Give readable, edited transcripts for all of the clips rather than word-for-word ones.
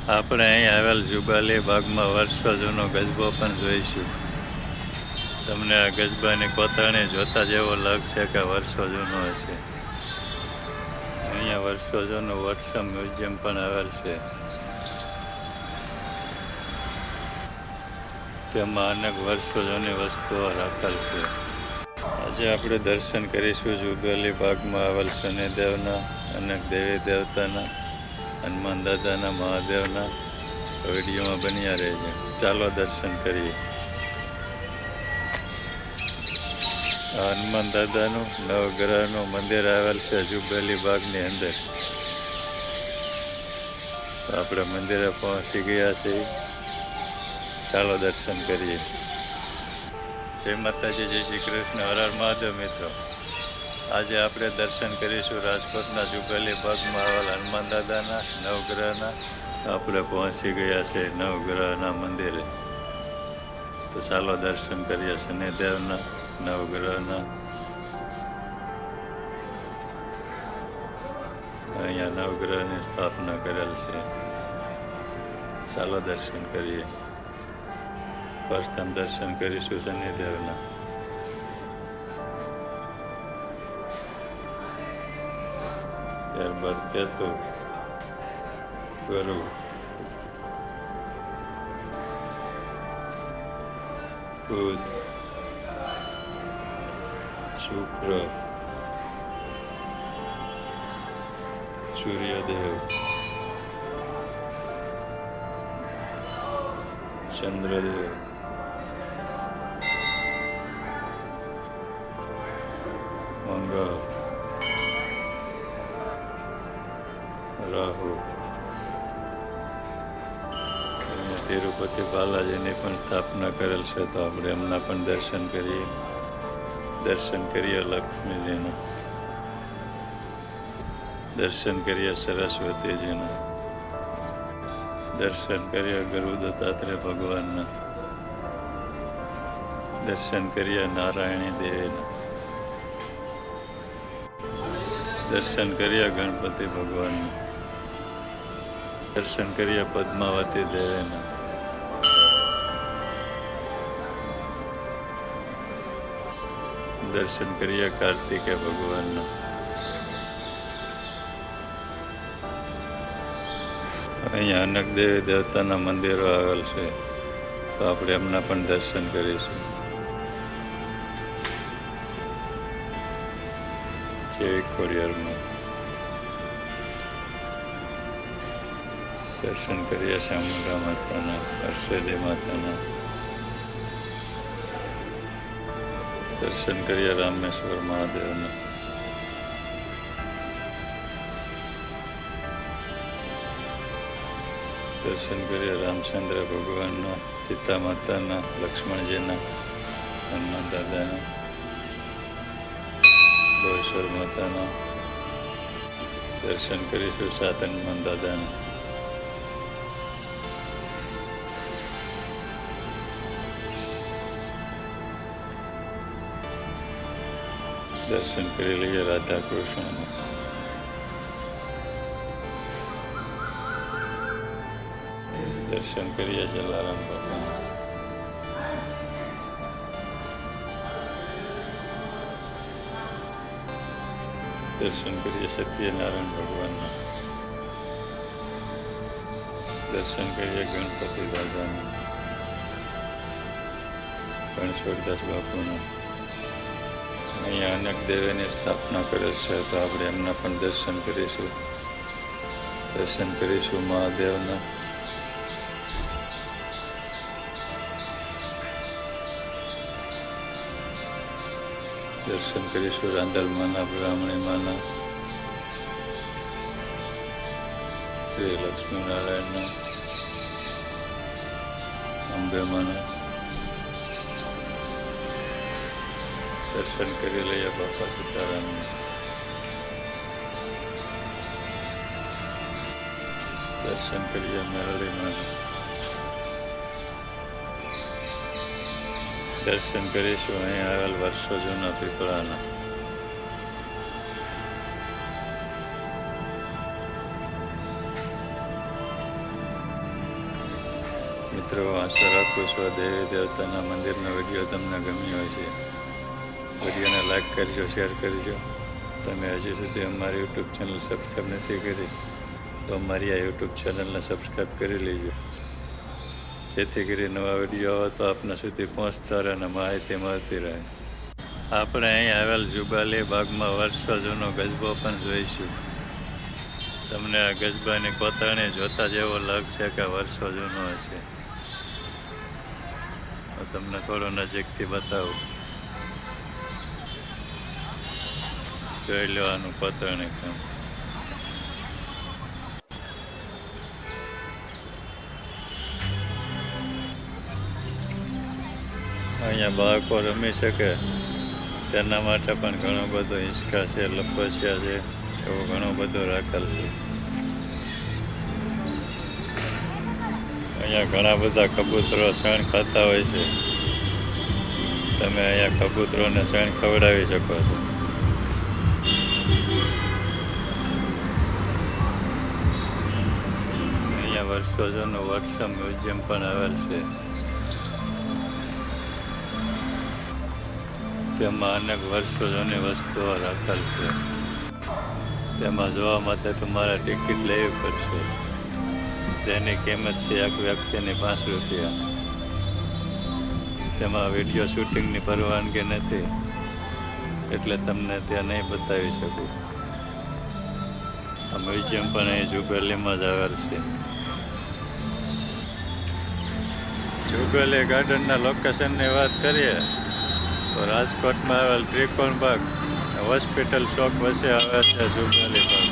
આપણે અહીં આવેલ જુબાલી બાગમાં વર્ષો જૂનો ગજબો પણ જોઈશું. તમને આ ગજબાની કોતરણી જોતા જેવો લાગશે કે વર્ષો જૂનો હશે. અહીંયા વર્ષો જૂનું વોટસઅપ મ્યુઝિયમ પણ આવેલ છે. તેમાં અનેક વર્ષો જૂની વસ્તુઓ રાખેલ છે. આજે આપણે દર્શન કરીશું જુબાલી બાગમાં આવેલ શનિદેવના, અનેક દેવી દેવતાના, હનુમાન દાદાના, મહાદેવના. વિડીયોમાં બન્યા રહેજો. ચાલો દર્શન કરીએ. હનુમાન દાદાનું નવગ્રહનું મંદિર આવેલ છે જુબાલી બાગની અંદર. આપણે મંદિરે પહોંચી ગયા છીએ. ચાલો દર્શન કરીએ. જય માતાજી, જય શ્રી કૃષ્ણ, હર હર મહાદેવ. મિત્રો, આજે આપણે દર્શન કરીશું રાજકોટના જુબાલી બાગમાં આવેલ હનુમાન દાદાના નવગ્રહના. આપણે પહોંચી ગયા છે નવગ્રહના મંદિરે. તો ચાલો દર્શન કરીએ શનિદેવના, નવગ્રહના. અહીંયા નવગ્રહની સ્થાપના કરેલ છે. ચાલો દર્શન કરીએ. પ્રથમ દર્શન કરીશું શનિદેવના. ત્યારબાદ કેતુ, ગુરુ, બુધ, શુક્ર, સૂર્યદેવ, ચંદ્રદેવ, મંગળ, રાહુ. અહીંયા તિરુપતિ બાલાજીની પણ સ્થાપના કરેલ છે, તો આપણે એમના પણ દર્શન કરીએ. દર્શન કરીએ લક્ષ્મીજીના, દર્શન કરીએ સરસ્વતીજીના, દર્શન કરીએ ગુરુ દત્તાત્રેય ભગવાનના, દર્શન કરીએ નારાયણી દેવીના, દર્શન કરીએ ગણપતિ ભગવાનના, દર્શન કરીએ પદ્માવતી દેવીના, દર્શન કરીએ કાર્તિકેય ભગવાનના. અહીંયા અનેક દેવી દેવતાના મંદિરો આવેલ છે, તો આપણે એમના પણ દર્શન કરીશું. જેવી ખોડિયારમાં દર્શન કરીએ શામળા માતાના, હર્ષદી માતાના, દર્શન કરીએ રામેશ્વર મહાદેવના, દર્શન કરીએ રામચંદ્ર ભગવાનના, સીતા માતાના, લક્ષ્મણજીના, હનુમાન દાદાના, બળેશ્વર માતાના. દર્શન કરીશું સાત હનુમાન દાદાના. દર્શન કરી લઈએ રાધા કૃષ્ણના. દર્શન કરીએ જલારામ બાપાના. દર્શન કરીએ સત્યનારાયણ ભગવાનના. દર્શન કરીએ ગણપતિ દાદાના, ગણેશ્વરદાસ બાપુના. અહીંયા અનેક દેવીની સ્થાપના કરે છે, તો આપણે એમના પણ દર્શન કરીશું. દર્શન કરીશું મહાદેવના, દર્શન કરીશું રાંદલમાના, બ્રાહ્મણીમાના, શ્રી લક્ષ્મીનારાયણના, અંબેમાના. દર્શન કરી લઈએ બાપા સીતારામના. દર્શન કરીએ મેરડીમાના. દર્શન કરીશું અહીં આવેલ વર્ષો જૂના પીપળાના. મિત્રો, આશા રાખું છું દેવી દેવતાના મંદિરનો વિડીયો તમને ગમ્યો હશે. વિડીયોને લાઈક કરજો, શેર કરજો. તમે હજી સુધી અમારી યુટ્યુબ ચેનલ સબસ્ક્રાઈબ નથી કરી તો અમારી આ યુટ્યુબ ચેનલને સબસ્ક્રાઈબ કરી લેજો, જેથી કરી નવા વિડીયો આવે તો આપના સુધી પહોંચતા રહે અને માહિતી મળતી રહે. આપણે અહીં આવેલ જુબાલી બાગમાં વર્ષો જૂનો ગજબો પણ જોઈશું. તમને આ ગજબાની કોતરણી જોતા જેવો લાગશે કે વર્ષો જૂનો હશે. હું તમને થોડો નજીકથી બતાવું. જોઈ લેવાનું કોતરણી કામ. અહીંયા બાળકો રમી શકે તેના માટે પણ ઘણો બધો હિંચકા છે, લપસ્યા છે, એવું ઘણું બધું રાખેલ છે. અહીંયા ઘણા બધા કબૂતરો શણ ખાતા હોય છે. તમે અહીંયા કબૂતરોને શણ ખવડાવી શકો છો. અહીંયા વર્ષો જૂનું વર્કશોપ મ્યુઝિયમ પણ આવેલ છે. તેમાં અનેક વર્ષો જૂની વસ્તુઓ રાખેલ છે. તેમાં જોવા માટે તમારે ટિકિટ લેવી પડશે, જેની કિંમત છે એક વ્યક્તિની 5 રૂપિયા. તેમાં વિડીયો શૂટિંગની પરવાનગી નથી, એટલે તમને ત્યાં નહીં બતાવી શકું. આ મ્યુઝિયમ પણ અહીં જુબેલીમાં જ આવેલ છે. જુબેલી ગાર્ડનના લોકેશનની વાત કરીએ તો રાજકોટમાં આવેલ ત્રિકોણબાગ હોસ્પિટલ ચોક વચ્ચે આવે છે જુબેલી બાગ.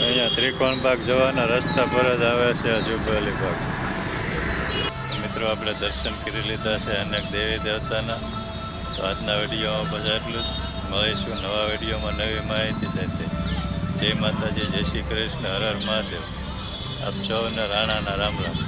અહીંયા ત્રિકોણબાગ જવાના રસ્તા પર જ આવે છે જુબેલી બાગ. મિત્રો, આપણે દર્શન કરી લીધા છે અનેક દેવી દેવતાના. તો આજના વિડીયોમાં બસ એટલું જ. મળીશું નવા વિડીયોમાં નવી માહિતી સાથે. જય માતાજી, જય શ્રી કૃષ્ણ, હર હર મહાદેવ. આપ સૌને રાણાના રામ રામ.